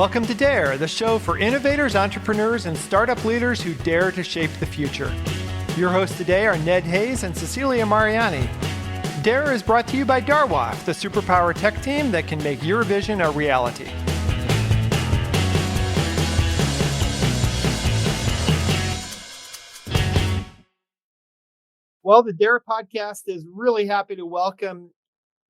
Welcome to Dare, the show for innovators, entrepreneurs, and startup leaders who dare to shape the future. Your hosts today are Ned Hayes and Cecilia Mariani. Dare is brought to you by Darwaf, the superpower tech team that can make your vision a reality. Well, the Dare podcast is really happy to welcome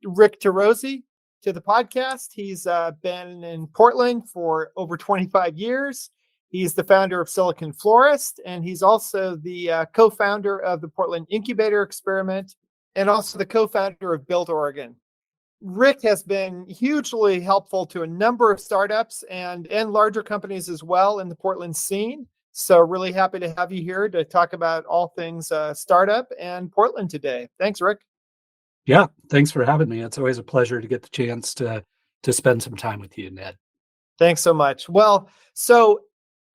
Rick Turoczy to the podcast. He's been in Portland for over 25 years. He's the founder of Silicon Florist, and he's also the co-founder of the Portland Incubator Experiment, and also the co-founder of Build Oregon. Rick has been hugely helpful to a number of startups and larger companies as well in the Portland scene. So really happy to have you here to talk about all things startup and Portland today. Thanks, Rick. Yeah, thanks for having me. It's always a pleasure to get the chance to spend some time with you, Ned. Thanks so much. Well, so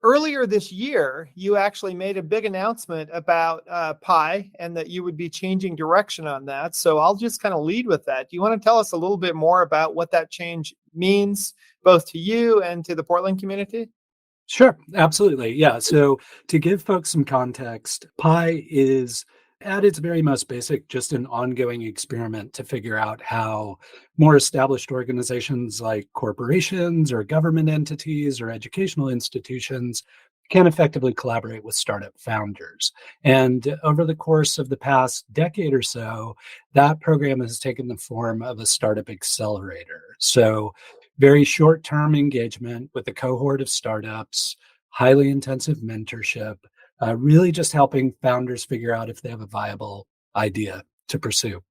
earlier this year, you actually made a big announcement about Pi and that you would be changing direction on that. So I'll just kind of lead with that. Do you want to tell us a little bit more about what that change means, both to you and to the Portland community? Sure, absolutely. Yeah. So to give folks some context, Pi is at its very most basic, just an ongoing experiment to figure out how more established organizations like corporations or government entities or educational institutions can effectively collaborate with startup founders. And over the course of the past decade or so, that program has taken the form of a startup accelerator. So very short-term engagement with a cohort of startups, highly intensive mentorship, really just helping founders figure out if they have a viable idea to pursue.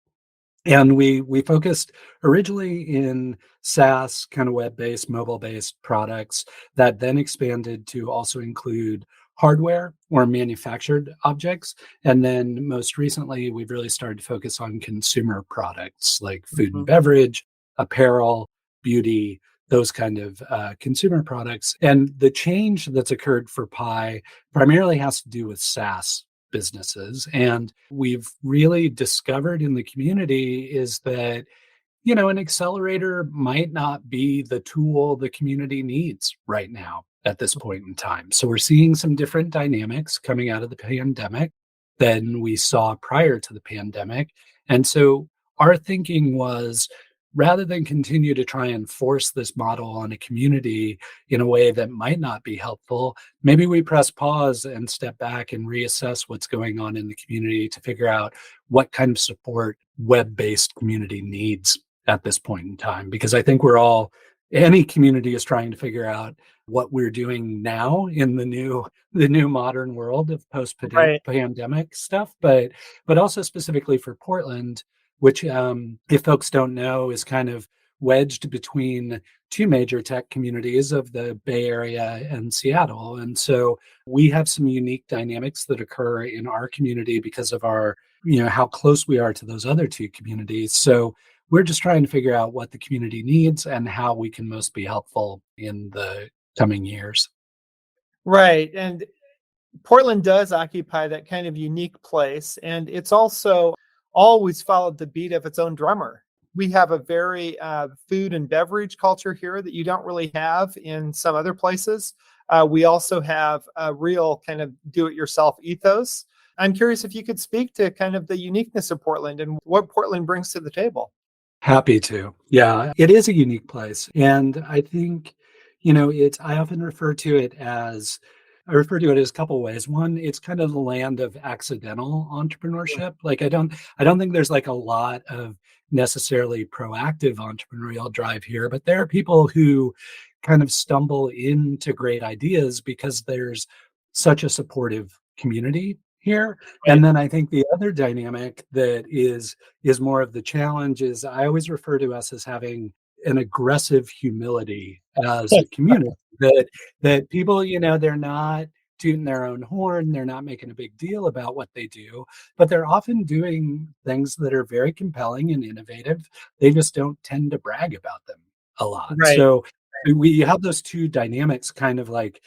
And we focused originally in SaaS, kind of web-based, mobile-based products that then expanded to also include hardware or manufactured objects. And then most recently, we've really started to focus on consumer products like food and beverage, apparel, beauty, those kind of consumer products. And the change that's occurred for Pi primarily has to do with SaaS businesses. And we've really discovered in the community is that, you know, an accelerator might not be the tool the community needs right now at this point in time. So we're seeing some different dynamics coming out of the pandemic than we saw prior to the pandemic. And so our thinking was, rather than continue to try and force this model on a community in a way that might not be helpful, maybe we press pause and step back and reassess what's going on in the community to figure out what kind of support web-based community needs at this point in time. Because I think any community is trying to figure out what we're doing now in the new modern world of post-pandemic stuff, but also specifically for Portland, which, if folks don't know, is kind of wedged between two major tech communities of the Bay Area and Seattle. And so we have some unique dynamics that occur in our community because of how close we are to those other two communities. So we're just trying to figure out what the community needs and how we can most be helpful in the coming years. Right. And Portland does occupy that kind of unique place. And it's also always followed the beat of its own drummer. We have a very food and beverage culture here that you don't really have in some other places. We also have a real kind of do-it-yourself ethos. I'm curious if you could speak to kind of the uniqueness of Portland and what Portland brings to the table. Happy to. Yeah, it is a unique place. And I think, I often refer to it as a couple ways. One, it's kind of the land of accidental entrepreneurship. Like I don't think there's like a lot of necessarily proactive entrepreneurial drive here, but there are people who kind of stumble into great ideas because there's such a supportive community here. Right. And then I think the other dynamic that is more of the challenge is I always refer to us as having an aggressive humility as a community. That people, they're not tooting their own horn, they're not making a big deal about what they do, but they're often doing things that are very compelling and innovative. They just don't tend to brag about them a lot. Right. So we have those two dynamics kind of like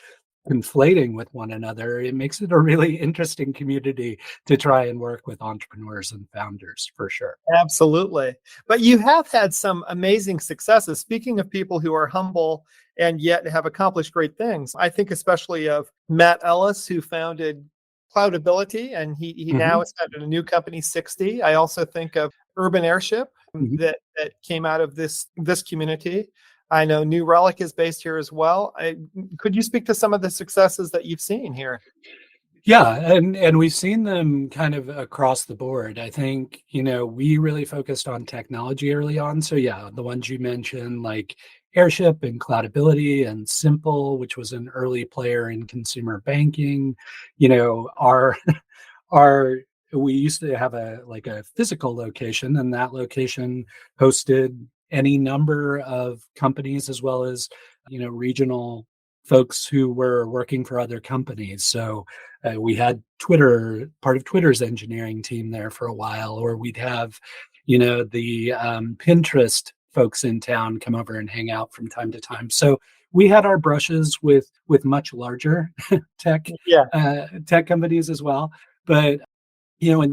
conflating with one another, it makes it a really interesting community to try and work with entrepreneurs and founders for sure. Absolutely. But you have had some amazing successes. Speaking of people who are humble and yet have accomplished great things, I think especially of Matt Ellis, who founded Cloudability, and he now Hmm. has founded a new company, 60. I also think of Urban Airship Hmm. that came out of this community. I know New Relic is based here as well. Could you speak to some of the successes that you've seen here? Yeah, and we've seen them kind of across the board. I think, we really focused on technology early on. So yeah, the ones you mentioned, like Airship and Cloudability and Simple, which was an early player in consumer banking, our our we used to have a physical location, and that location hosted any number of companies as well as regional folks who were working for other companies. So we had part of Twitter's engineering team there for a while, or we'd have the Pinterest folks in town come over and hang out from time to time. So we had our brushes with much larger tech Yeah. tech companies as well. But in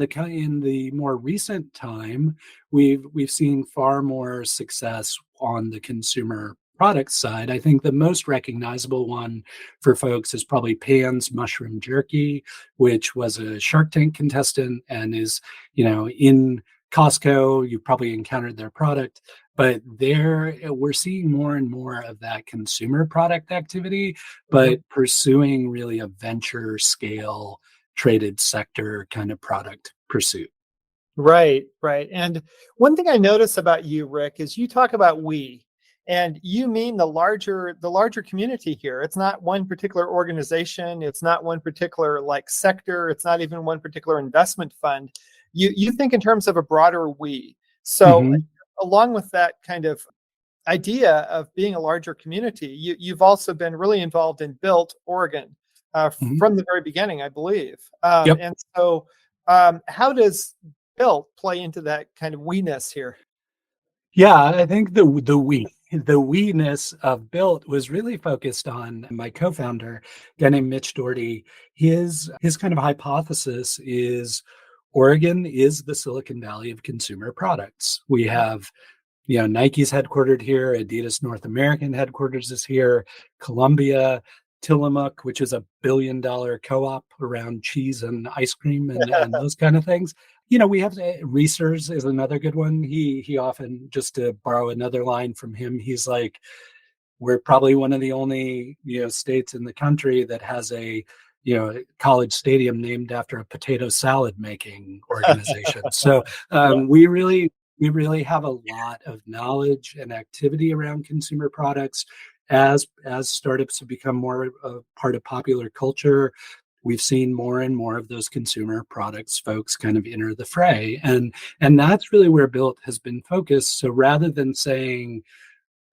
the more recent time, we've seen far more success on the consumer product side. I think the most recognizable one for folks is probably Pan's Mushroom Jerky, which was a Shark Tank contestant and is, in Costco. You've probably encountered their product, but we're seeing more and more of that consumer product activity, Mhm. but pursuing really a venture scale traded sector kind of product pursuit. Right, right. And one thing I notice about you, Rick, is you talk about we, and you mean the larger community here. It's not one particular organization, it's not one particular like sector, it's not even one particular investment fund. You think in terms of a broader we. So Hmm. along with that kind of idea of being a larger community, you've also been really involved in Built Oregon Hmm. from the very beginning, I believe. Yep. And so, how does Built play into that kind of we-ness here? Yeah, I think the we-ness of Built was really focused on my co-founder, a guy named Mitch Doherty. His kind of hypothesis is Oregon is the Silicon Valley of consumer products. We have Nike's headquartered here, Adidas North American headquarters is here, Columbia, Tillamook, which is $1 billion co-op around cheese and ice cream and those kind of things. We have Reese's is another good one. He often, just to borrow another line from him, he's like, we're probably one of the only states in the country that has a college stadium named after a potato salad making organization. So Yeah. we really have a lot of knowledge and activity around consumer products. As startups have become more a part of popular culture, we've seen more and more of those consumer products folks kind of enter the fray, and that's really where Built has been focused. So rather than saying,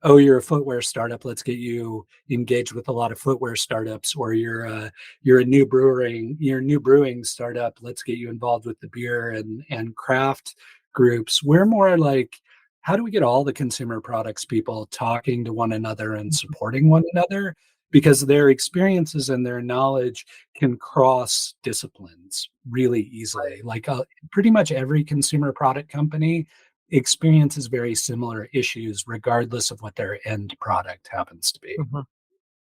oh, you're a footwear startup, let's get you engaged with a lot of footwear startups, or you're a new brewing startup, let's get you involved with the beer and craft groups. We're more like, how do we get all the consumer products people talking to one another and supporting one another, because their experiences and their knowledge can cross disciplines really easily. Like pretty much every consumer product company experiences very similar issues, regardless of what their end product happens to be. Mhm.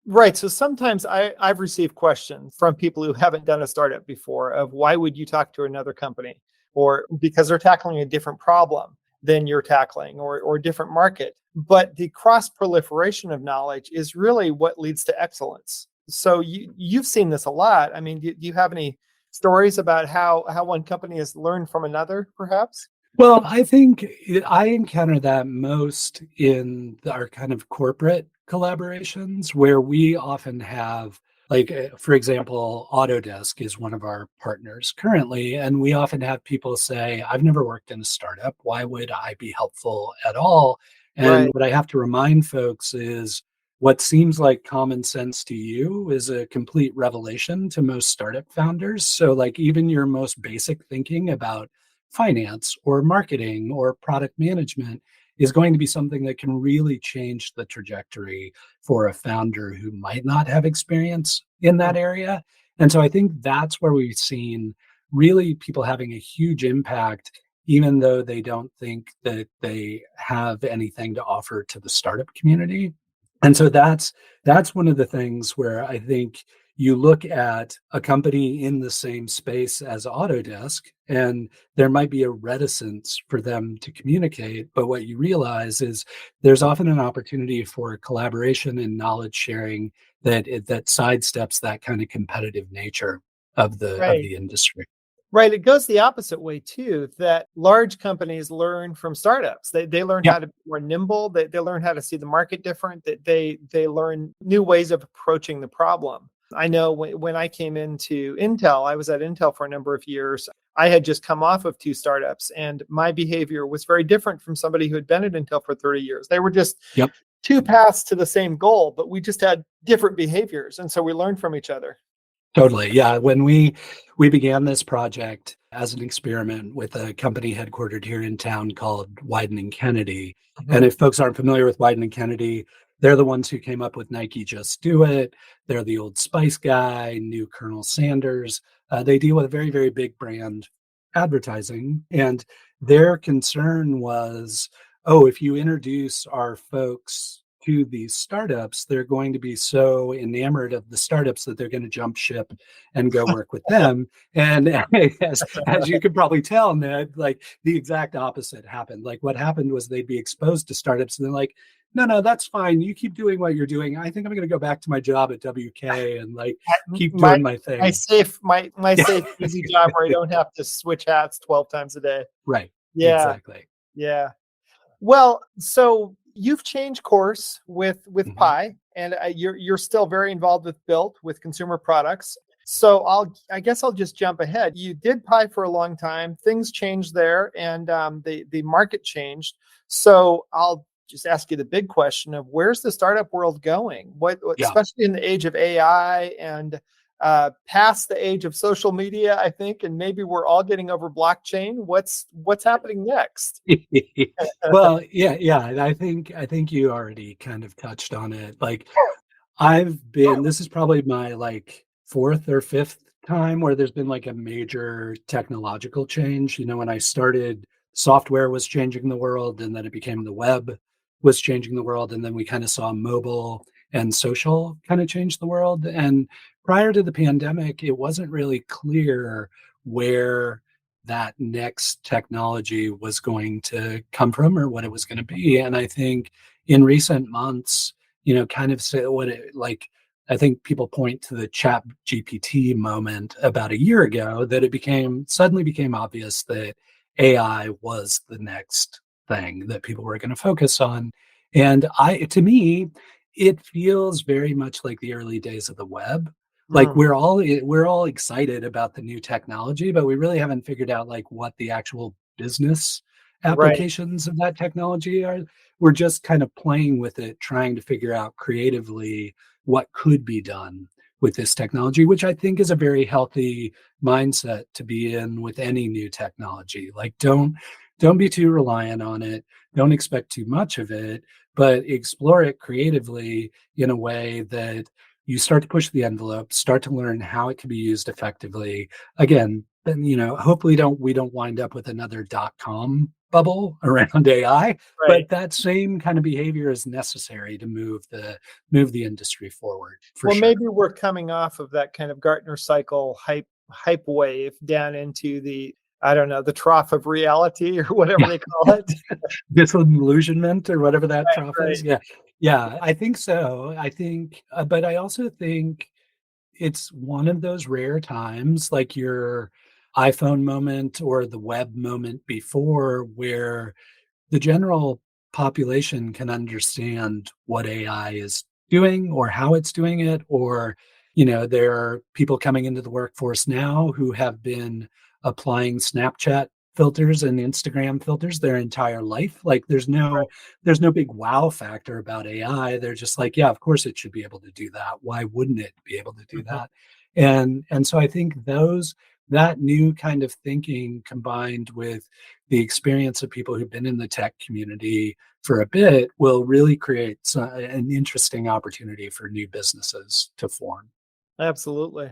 Right. So sometimes I've received questions from people who haven't done a startup before of why would you talk to another company? Or because they're tackling a different problem than you're tackling, or a different market. But the cross proliferation of knowledge is really what leads to excellence. So you've seen this a lot. I mean, do you have any stories about how one company has learned from another, perhaps? Well, I think I encounter that most in our kind of corporate collaborations, where we often have, like, for example, Autodesk is one of our partners currently, and we often have people say, I've never worked in a startup. Why would I be helpful at all? And Right. what I have to remind folks is, what seems like common sense to you is a complete revelation to most startup founders. So, like, even your most basic thinking about finance or marketing or product management is going to be something that can really change the trajectory for a founder who might not have experience in that area. And so I think that's where we've seen really people having a huge impact, even though they don't think that they have anything to offer to the startup community. And so that's one of the things where I think you look at a company in the same space as Autodesk, and there might be a reticence for them to communicate. But what you realize is there's often an opportunity for collaboration and knowledge sharing that sidesteps that kind of competitive nature of Right. the industry. Right. It goes the opposite way too, that large companies learn from startups. They learn Yeah. how to be more nimble. They learn how to see the market different. That they learn new ways of approaching the problem. I know when I came into Intel, I was at Intel for a number of years. I had just come off of two startups, and my behavior was very different from somebody who had been at Intel for 30 years. They were just Yep. two paths to the same goal, but we just had different behaviors. And so we learned from each other. Totally. Yeah. When we began this project as an experiment with a company headquartered here in town called Wyden and Kennedy. And Mhm. if folks aren't familiar with Wyden and Kennedy, they're the ones who came up with Nike Just Do It. They're the Old Spice guy, new Colonel Sanders. They deal with a very, very big brand advertising. And their concern was, oh, if you introduce our folks to these startups, they're going to be so enamored of the startups that they're going to jump ship and go work with them. And as you could probably tell, Ned, like the exact opposite happened. Like what happened was they'd be exposed to startups and they're like, no, that's fine. You keep doing what you're doing. I think I'm going to go back to my job at WK and like keep my doing my my thing. safe my safe easy job where I don't have to switch hats 12 times a day. Right. Yeah, Exactly. yeah. Well, so you've changed course with Mhm. Pi, and you're still very involved with Built with consumer products. So I guess I'll just jump ahead. You did Pi for a long time. Things changed there, and the market changed. So I'll just ask you the big question of where's the startup world going? What Yeah. especially in the age of AI and past the age of social media, I think, and maybe we're all getting over blockchain. What's happening next? Well, yeah. And I think you already kind of touched on it. Like this is probably my like fourth or fifth time where there's been like a major technological change. When I started, software was changing the world, and then it became the web was changing the world. And then we kind of saw mobile and social kind of change the world. And prior to the pandemic, it wasn't really clear where that next technology was going to come from or what it was going to be. And I think in recent months, kind of say what it like. I think people point to the Chat GPT moment about a year ago that it suddenly became obvious that AI was the next thing that people were going to focus on. And to me, it feels very much like the early days of the web. Like Mm, we're all excited about the new technology, but we really haven't figured out like what the actual business right. applications of that technology are. We're just kind of playing with it, trying to figure out creatively what could be done with this technology, which I think is a very healthy mindset to be in with any new technology. Like don't be too reliant on it. Don't expect too much of it, but explore it creatively in a way that you start to push the envelope, start to learn how it can be used effectively. Again, then hopefully we don't wind up with another .com bubble around AI, Right. but that same kind of behavior is necessary to move the industry forward for Well, sure. maybe we're coming off of that kind of Gartner cycle hype wave down into the, I don't know, the trough of reality or whatever Yeah, they call it. disillusionment or whatever that trough Right. is. Yeah, I think so. I think, but I also think it's one of those rare times, like your iPhone moment or the web moment before, where the general population can understand what AI is doing or how it's doing it, or, there are people coming into the workforce now who have been applying Snapchat filters and Instagram filters their entire life. Like there's no big wow factor about AI. They're just like, yeah, of course it should be able to do that. Why wouldn't it be able to do Mhm. that? And so I think that new kind of thinking combined with the experience of people who've been in the tech community for a bit will really create an interesting opportunity for new businesses to form. Absolutely.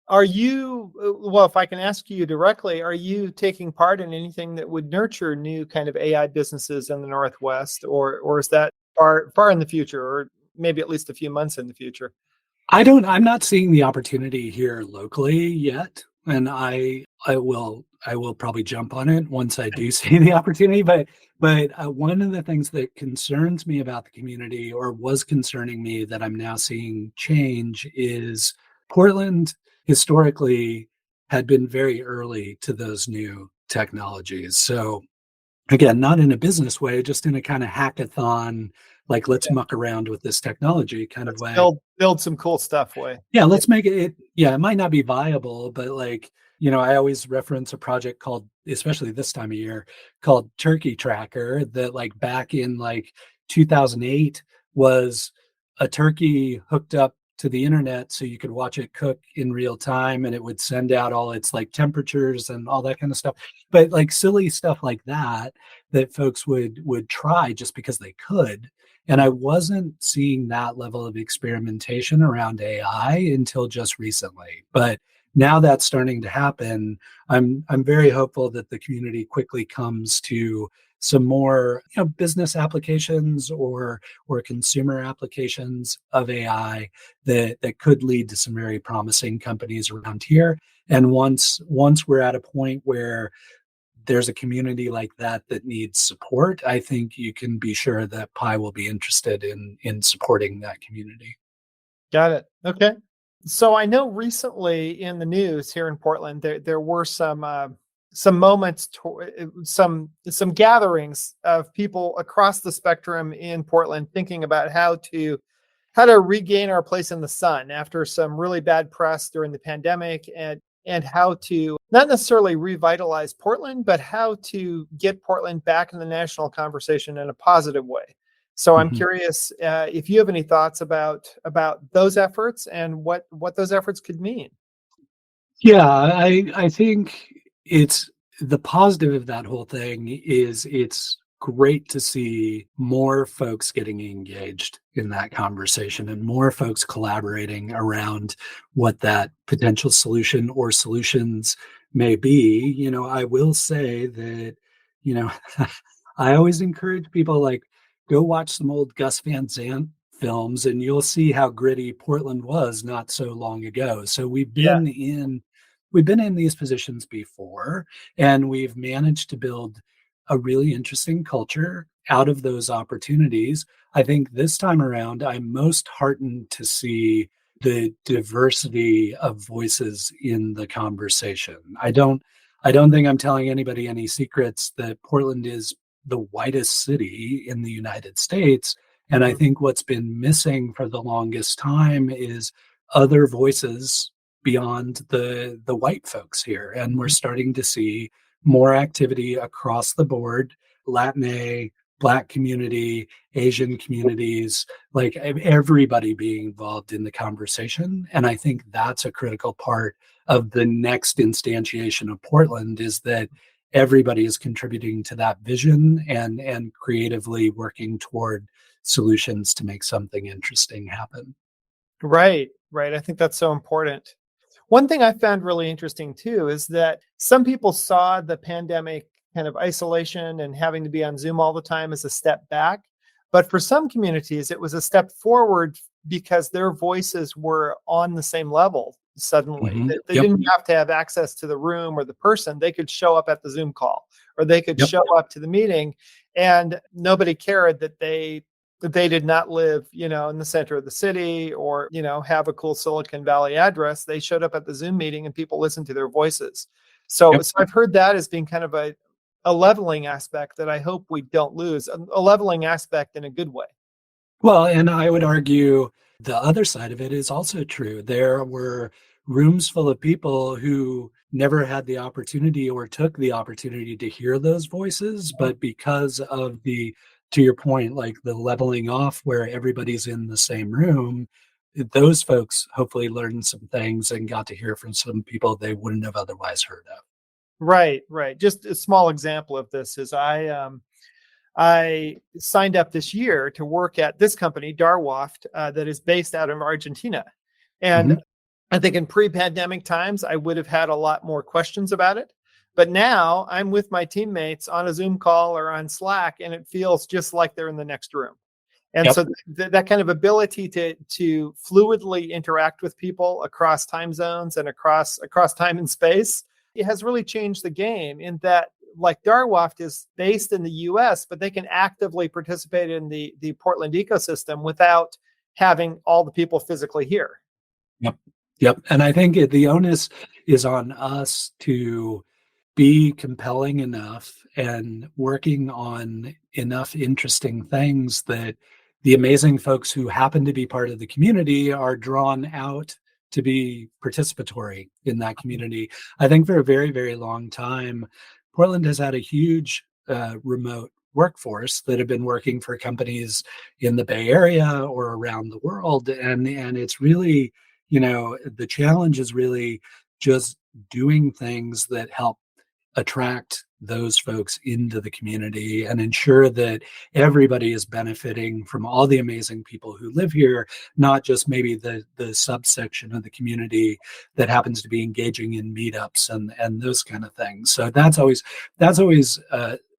Are you, well, if I can ask you directly, are you taking part in anything that would nurture new kind of AI businesses in the Northwest, or is that far in the future, or maybe at least a few months in the future? I'm not seeing the opportunity here locally yet, and I will probably jump on it once I do see the opportunity, but one of the things that concerns me about the community, or was concerning me, that I'm now seeing change is Portland historically had been very early to those new technologies. So again, not in a business way, just in a kind of hackathon, like let's Yeah, muck around with this technology kind of let's way. build some cool stuff way. Yeah, Yeah, let's make it yeah, it might not be viable, but, like, I always reference a project called, especially this time of year, called Turkey Tracker that, like, back in, like, 2008 was a turkey hooked up to the internet so you could watch it cook in real time, and it would send out all its, like, temperatures and all that kinda stuff. But, like, silly stuff like that, that folks would try just because they could, and I wasn't seeing that level of experimentation around AI until just recently. But now that's starting to happen. I'm very hopeful that the community quickly comes to some more, business applications or consumer applications of AI that could lead to some very promising companies around here. And once we're at a point where there's a community like that that needs support, I think you can be sure that Pi will be interested in supporting that community. got it. Okay. So I know recently in the news here in Portland, there were some moments, some gatherings of people across the spectrum in Portland thinking about how to regain our place in the sun after some really bad press during the pandemic, and how to not necessarily revitalize Portland, but how to get Portland back in the national conversation in a positive way. So I'm Mhm. curious if you have any thoughts about those efforts and what those efforts could mean. Yeah, I think it's the positive of that whole thing is it's great to see more folks getting engaged in that conversation and more folks collaborating around what that potential solution or solutions may be. I will say that, you know, I always encourage people, like, go watch some old Gus Van Sant films and you'll see how gritty Portland was not so long ago. So Yeah. we've been in these positions before, and we've managed to build a really interesting culture out of those opportunities. I think this time around, I'm most heartened to see the diversity of voices in the conversation. I don't think I'm telling anybody any secrets that Portland is the whitest city in the United States. And I Mhm. think what's been missing for the longest time is other voices beyond the white folks here, and we're Mhm. starting to see more activity across the board. Latin, Black community, Asian communities, like everybody being involved in the conversation. And I think that's a critical part of the next instantiation of Portland, is that everybody is contributing to that vision and creatively working toward solutions to make something interesting happen. Right, right. I think that's so important. One thing I found really interesting too is that some people saw the pandemic kind of isolation and having to be on Zoom all the time as a step back. But for some communities, it was a step forward because their voices were on the same level suddenly. Mhm. They Yep. didn't have to have access to the room or the person. They could show up at the Zoom call, or they could Yep. show up to the meeting, and nobody cared that they did not live, in the center of the city, or, have a cool Silicon Valley address. They showed up at the Zoom meeting and people listened to their voices. So, Yep. so I've heard that as being kind of a leveling aspect that I hope we don't lose, a leveling aspect in a good way. Well, and I would argue the other side of it is also true. There were rooms full of people who never had the opportunity or took the opportunity to hear those voices, but because of to your point, like the leveling off where everybody's in the same room, those folks hopefully learned some things and got to hear from some people they wouldn't have otherwise heard of. Right, right. Just a small example of this is I signed up this year to work at this company, Darwaft, that is based out of Argentina. And Mhm. I think in pre-pandemic times, I would have had a lot more questions about it. But now I'm with my teammates on a Zoom call or on Slack, and it feels just like they're in the next room. And Yep. so that kind of ability to fluidly interact with people across time zones and across time and space, it has really changed the game in that like Darwaft is based in the US, but they can actively participate in the Portland ecosystem without having all the people physically here. Yep. Yep. And I think the onus is on us to be compelling enough and working on enough interesting things that the amazing folks who happen to be part of the community are drawn out to be participatory in that community. I think for a very, very long time, Portland has had a huge remote workforce that have been working for companies in the Bay Area or around the world. And it's really, the challenge is really just doing things that help attract those folks into the community and ensure that everybody is benefiting from all the amazing people who live here, not just maybe the subsection of the community that happens to be engaging in meetups and those kind of things. So that's always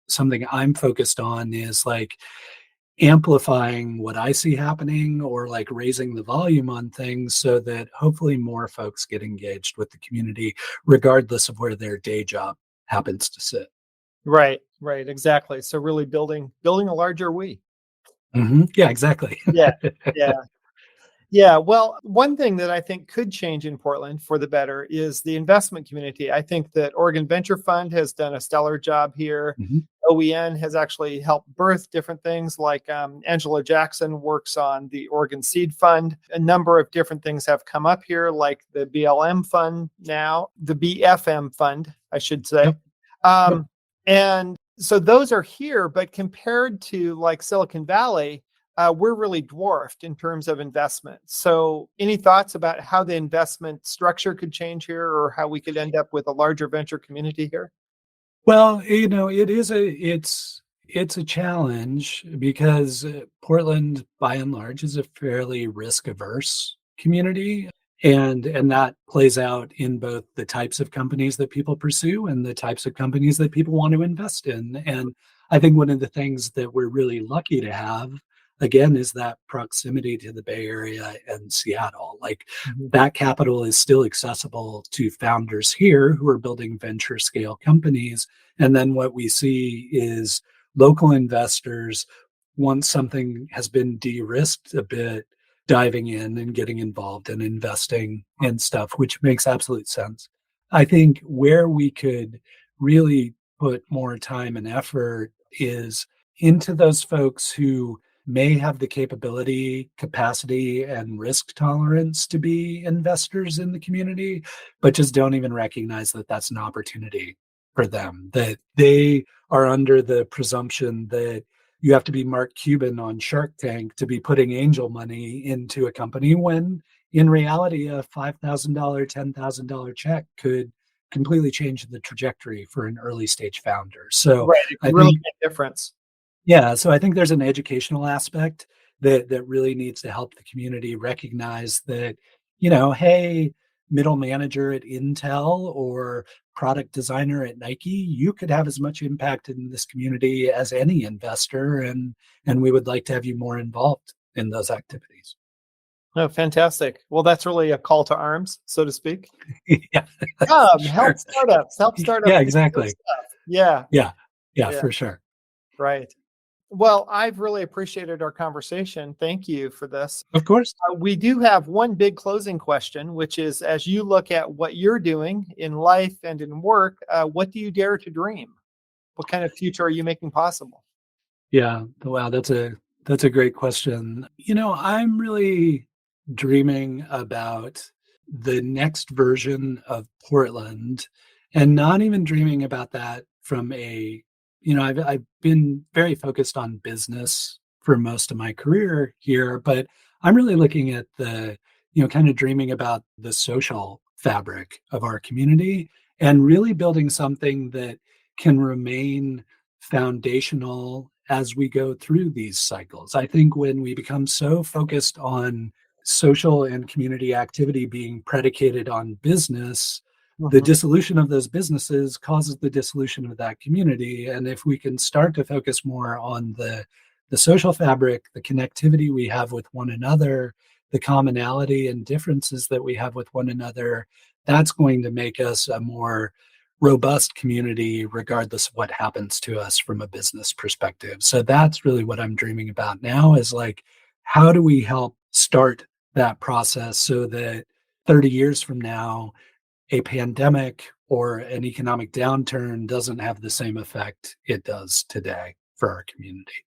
something I'm focused on, is like amplifying what I see happening or like raising the volume on things so that hopefully more folks get engaged with the community, regardless of where their day job happens to sit. Right, right, exactly. So really building a larger we. Yeah, exactly. Yeah, yeah. Yeah, well, one thing that I think could change in Portland for the better is the investment community. I think that Oregon Venture Fund has done a stellar job here. Mhm. OEN has actually helped birth different things like Angela Jackson works on the Oregon Seed Fund. A number of different things have come up here, like the BLM Fund now, the BFM Fund, I should say. Yep. Yep. Um, and so those are here, but compared to like Silicon Valley, we're really dwarfed in terms of investment. So, any thoughts about how the investment structure could change here, or how we could end up with a larger venture community here? Well, it's a challenge because Portland, by and large, is a fairly risk averse community, and that plays out in both the types of companies that people pursue and the types of companies that people want to invest in. And I think one of the things that we're really lucky to have, again, is that proximity to the Bay Area and Seattle. Like, Mhm. that capital is still accessible to founders here who are building venture scale companies. And then what we see is local investors, once something has been de-risked a bit, diving in and getting involved and investing in stuff, which makes absolute sense. I think where we could really put more time and effort is into those folks who may have the capability, capacity, and risk tolerance to be investors in the community, but just don't even recognize that that's an opportunity for them, that they are under the presumption that you have to be Mark Cuban on Shark Tank to be putting angel money into a company, when in reality, a $5,000, $10,000 check could completely change the trajectory for an early stage founder. So Right, it I could really think make a difference. yeah, so I think there's an educational aspect that really needs to help the community recognize that, hey, middle manager at Intel or product designer at Nike, you could have as much impact in this community as any investor, and we would like to have you more involved in those activities. Oh, fantastic. Well, that's really a call to arms, so to speak. Yeah, Come, help sure. startups, help startups Yeah, do cool exactly. stuff. Yeah, Yeah, yeah, yeah, for sure. right. Well, I've really appreciated our conversation. Thank you for this. Of course. We do have one big closing question, which is as you look at what you're doing in life and in work, what do you dare to dream? What kind of future are you making possible? Yeah. Wow, that's a great question. I'm really dreaming about the next version of Portland, and not even dreaming about that from I've been very focused on business for most of my career here, but I'm really looking at kind of dreaming about the social fabric of our community and really building something that can remain foundational as we go through these cycles. I think when we become so focused on social and community activity being predicated on business, the Mhm. dissolution of those businesses causes the dissolution of that community. And if we can start to focus more on the social fabric, the connectivity we have with one another, the commonality and differences that we have with one another, that's going to make us a more robust community, regardless of what happens to us from a business perspective. So that's really what I'm dreaming about now is like, how do we help start that process so that 30 years from now, a pandemic or an economic downturn doesn't have the same effect it does today for our community?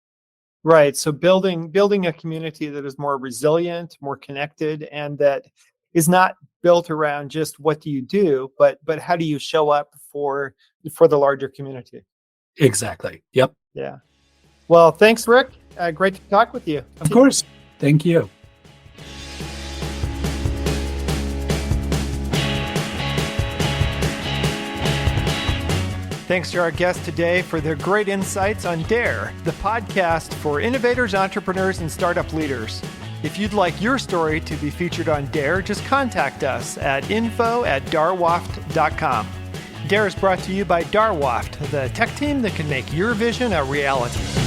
Right. So building a community that is more resilient, more connected, and that is not built around just what do you do, but how do you show up for the larger community. Exactly. Yep. Yeah. Well, thanks, Rick. Great to talk with you. Of course. Thank you. Thanks to our guests today for their great insights on DARE, the podcast for innovators, entrepreneurs, and startup leaders. If you'd like your story to be featured on DARE, just contact us at info@darwaft.com. DARE is brought to you by Darwaft, the tech team that can make your vision a reality.